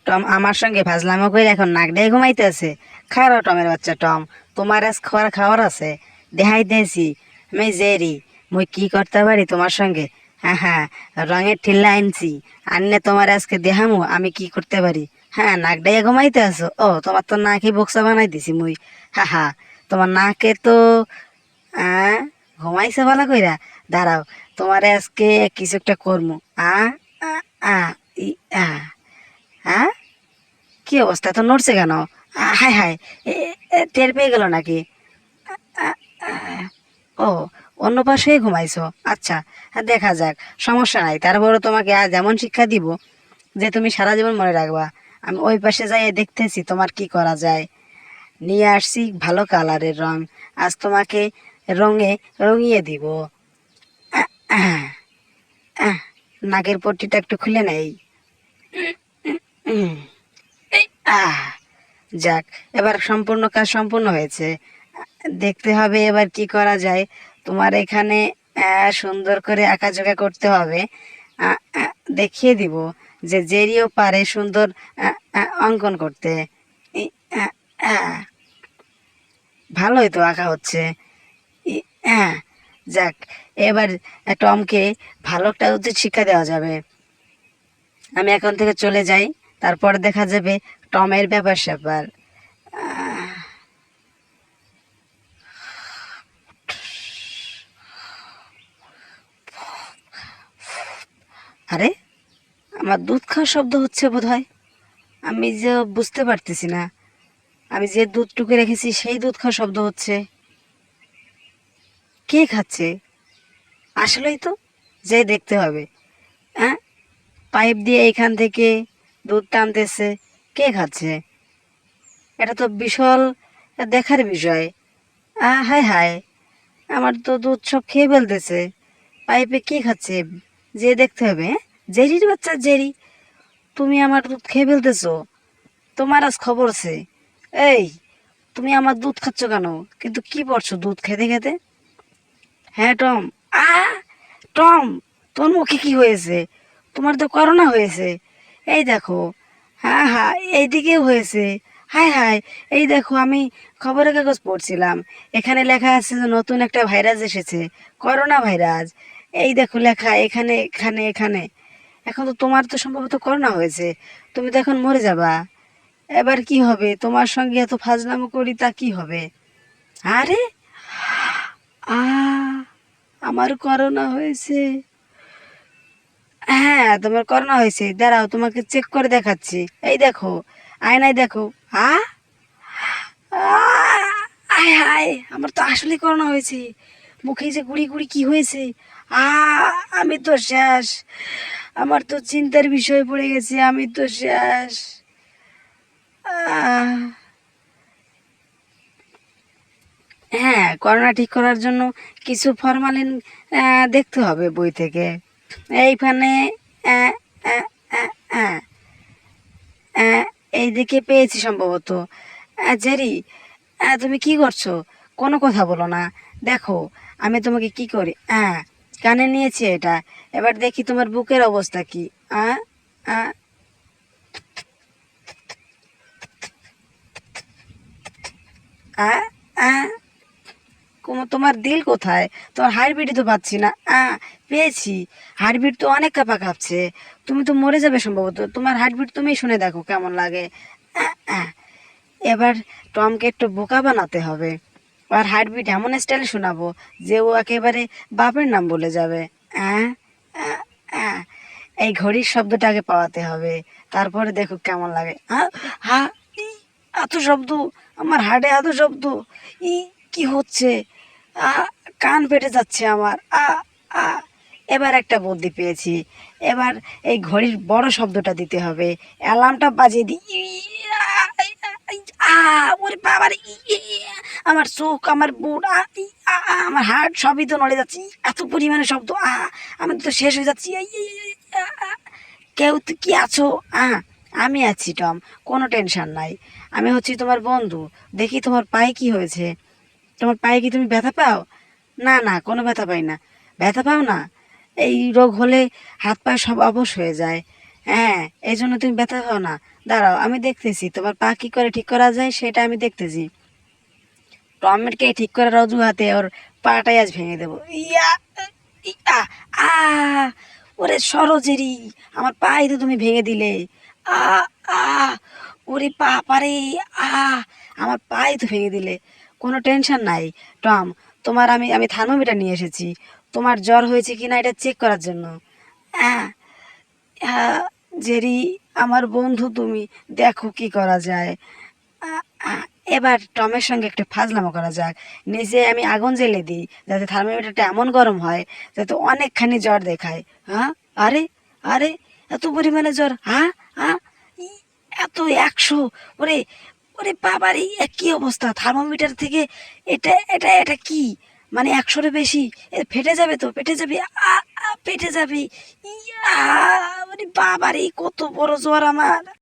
Tom আমার সঙ্গে ফাজলামো করে এখন নাক দিয়ে ঘুমাইতেছে। খারো টমের বাচ্চা টম, তোমার আজ খাওয়ার খাওয়ার আছে, দেখাইতেছি আমি জেরি মুই কি করতে পারি তোমার সঙ্গে। হ্যাঁ হ্যাঁ, রঙের ঠিল্লা আনছি, আনলে তোমার আজকে দেখামু আমি কি করতে পারি। হ্যাঁ, নাক ডাইয়া ঘুমাইতে আছো? ও, তোমার তো নাকে বক্সা বানাই দিছি মুই। হ্যাঁ হ্যাঁ, তোমার নাকে তো আহ ঘুমাইছে ভালো কইরা। দাঁড়াও, তোমারে আজকে কিছু একটা করমু। আ আ আ ই আ আ কি অবস্থা, তো নড়ছে কেন? হায় হায়, টের পেয়ে গেল নাকি? ও, অন্য পাশে ঘুমাইছো? আচ্ছা, দেখা যাক, সমস্যা নাই। তারপরে তোমাকে আজ এমন শিক্ষা দিব যে তুমি সারা জীবন মনে রাখবা। আমি ওই পাশে যাই দেখতেছি তোমার কি করা যায়। নিয়ে আসছি ভালো কালারের রং, আজ তোমাকে রঙে রঙিয়ে দিব। আহ, আহ, নাকের পট্টিটা একটু খুলে নেই। আহ, যাক, এবার সম্পূর্ণ কাজ সম্পূর্ণ হয়েছে। দেখতে হবে এবার কি করা যায়। তোমার এখানে সুন্দর করে আঁকাঝোঁকা করতে হবে। আহ, আহ, দেখিয়ে দিব যে জেরিও পারে সুন্দর অঙ্কন করতে। ই, আহ, আহ, ভালোই তো আঁকা হচ্ছে। হ্যাঁ, যাক, এবার টমকে ভালো একটা উচিত শিক্ষা দেওয়া যাবে। আমি এখন থেকে চলে যাই, তারপর দেখা যাবে টমের ব্যাপার স্যাপার। আরে, আমার দুধ খাওয়ার শব্দ হচ্ছে বোধহয়। আমি যে বুঝতে পারতেছি না, আমি যে দুধটুকু রেখেছি সেই দুধ খাওয়ার শব্দ হচ্ছে। কে খাচ্ছে? আসলেই তো, যে দেখতে হবে। হ্যাঁ, পাইপ দিয়ে এখান থেকে দুধ টানতেছে, কে খাচ্ছে? এটা তো বিশাল দেখার বিষয়। হায় হায়, আমার তো দুধ সব খেয়ে ফেলতেছে। পাইপে কে খাচ্ছে? যে দেখতে হবে। হ্যাঁ, জেরির বাচ্চা জেরি, তুমি আমার দুধ খেয়ে ফেলতেছো? তোমার আজ খবর আছে। এই, তুমি আমার দুধ খাচ্ছ কেন? কিন্তু কি পড়ছো দুধ খেতে খেতে? হ্যাঁ টম। আ টম, তোর মুখে কি হয়েছে? তোমার তো করোনা হয়েছে। এই দেখো। হ্যাঁ হ্যাঁ, এইদিকেও হয়েছে। হায় হায়, এই দেখো, আমি খবরের কাগজ পড়ছিলাম, এখানে লেখা আছে যে নতুন একটা ভাইরাস এসেছে, করোনা ভাইরাস। এই দেখো লেখা এখানে এখানে এখানে। এখন তো তোমার তো সম্ভবত করোনা হয়েছে, তুমি তো এখন মরে যাবা। এবার কি হবে? তোমার সঙ্গে এত ফাজলামো করি তা কি হবে? আরে, আ আমার করোনা হয়েছে। হ্যাঁ, তোমার করোনা হয়েছে, দাঁড়াও তোমাকে চেক করে দেখাচ্ছি। এই দেখো, আয়নায় দেখো। আ আয় হায়, আমার তো আসলে করোনা হয়েছে। মুখে যে গুড়ি গুড়ি কি হয়েছে! আ আমি তো শেষ। আমার তো চিন্তার বিষয় পড়ে গেছে, আমি তো শেষ। আহ হ্যাঁ, করোনা ঠিক করার জন্য কিছু ফরমালিন দেখতে হবে বই থেকে। এইখানে আহ, আহ, আহ, আহ, এইদিকে পেয়েছি সম্ভবত। জেরি, তুমি কি করছো? কোনো কথা বলো না। দেখো, আমি তোমাকে কি করি। কানে নিয়েছি এটা। এবার দেখি তোমার বুকের অবস্থা কি। আহ আহ, আহ, আহ, তোমার দিল কোথায়? তোমার হার্টবিটই তো পাচ্ছি না। পেয়েছি, হার্টবিট তো অনেক কাঁপা কাঁপছে। তুমি তো মরে যাবে সম্ভবত, তোমার হার্টবিট তুমি শুনে দেখো কেমন লাগে। আহ, আহ। এবার টমকে একটু বোকা বানাতে হবে, আর হার্টবিট এমন স্টাইলে শোনাবো যে ও একেবারে বাপের নাম বলে যাবে। আহ, আহ, আহ। এই ঘড়ির শব্দটা আগে পাওয়াতে হবে, তারপরে দেখো কেমন লাগে। হা ই, এত শব্দ, আমার হার্টে এত শব্দ! ই, কি হচ্ছে? আ কান ফেটে যাচ্ছে আমার। আ আ এবার একটা বুদ্ধি পেয়েছি। এবার এই ঘড়ির বড় শব্দটা দিতে হবে, অ্যালার্মটা বাজিয়ে দিই। আ ওরে বাবারে! আমার চোখ, আমার বুট, আমার হার্ট সবই তো নড়ে যাচ্ছে। এত পরিমাণে শব্দ! আমি তো শেষ হয়ে যাচ্ছি। কেউ তো কি আছো? আমি আছি টম, কোনো টেনশন নাই। আমি হচ্ছি তোমার বন্ধু। দেখি তোমার পায়ে কি হয়েছে। তোমার পায়ে কি তুমি ব্যথা পাও? না না, কোনো ব্যথা পাই না। ব্যথা পাও না? এই রোগ হলে হাত পা সব অবশ হয়ে যায়। হ্যাঁ, এই জন্য তুমি ব্যথা পাও না। দাঁড়াও, আমি দেখতেছি তোমার পা কি করে ঠিক করা যায়, সেটা আমি দেখতেছি। টমেটকে ঠিক করার অজুহাতে ওর পাটাই আজ ভেঙে দেবো। ইয়া, ইয়া, আ ওরে সরোজেরি, আমার পাই তো তুমি ভেঙে দিলে। আ আ ওরে বাবারে, আ আমার পাই তো ভেঙে দিলে। কোনো টেনশন নাই টম, তোমার আমি আমি থার্মোমিটার নিয়ে এসেছি তোমার জ্বর হয়েছে কিনা এটা চেক করার জন্য। হ্যাঁ, হ্যাঁ, জেরি, আমার বন্ধু তুমি, দেখো কি করা যায়। আ- আ- এবার টমের সঙ্গে একটু ফাজলামো করা যাক। নিচে আমি আগুন জ্বেলে দিই যাতে থার্মোমিটারটা এমন গরম হয় যাতে অনেকখানি জ্বর দেখায়। হ্যাঁ, আরে আরে, এত পরিমাণে জ্বর, হ্যাঁ হ্যাঁ, এত 100! ওরে ওরে বাবারে, কি অবস্থা থার্মোমিটার থেকে! এটা কি, মানে 100-এর বেশি! ফেটে যাবে তো, পেটে যাবে, পেটে যাবে। ইয়া, ওরে বাবারে, কত বড় জ্বর আমার!